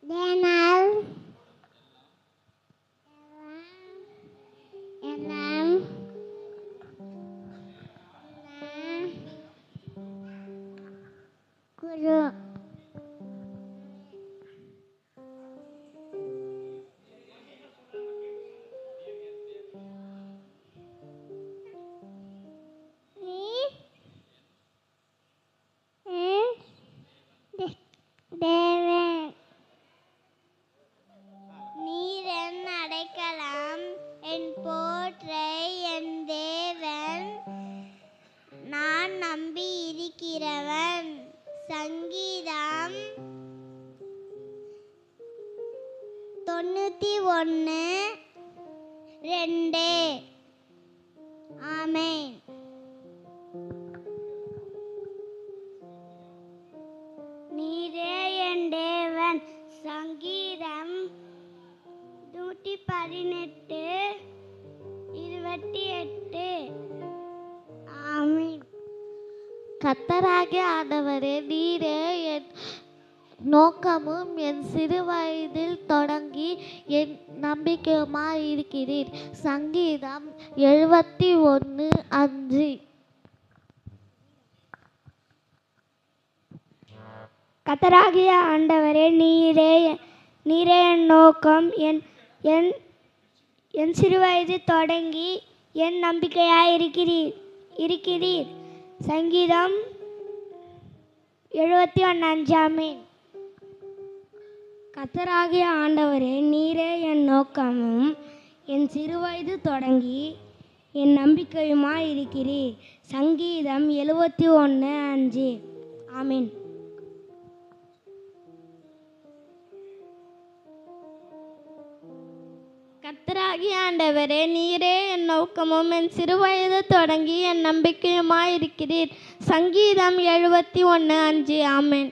Denal Elam Guru தேவன் நீர் என் அடைக்கலம் என் போற்றை என் தேவன் நான் நம்பி இருக்கிறவன். சங்கீதம் 91:2. ஆமென். நீரே என் தேவன். சங்கீதம் 118:28. ஆமென். கர்த்தராகிய ஆண்டவரே, நீரே என் நோக்கமும் என் சிறு வயதில் தொடங்கி என் நம்பிக்கையுமாய் இருக்கிறீர். சங்கீதம் 71:5. கர்த்தராகிய ஆண்டவரே, நீரே என் நோக்கம் என் சிறுவயது தொடங்கி என் நம்பிக்கையாய் இருக்கிறீர். சங்கீதம் 71:5. ஆமென். கர்த்தராகிய ஆண்டவரே, நீரே என் நோக்கமும் என் சிறுவயது தொடங்கி என் நம்பிக்கையுமாய் இருக்கிறீர். சங்கீதம் 71:5. ஆமென். கர்த்தராகிய ஆண்டவரே, நீரே என் நோக்கமும் என் சிறுவயது தொடங்கி என் நம்பிக்கையுமாய் இருக்கிறீர். சங்கீதம் 71:5. ஆமென்.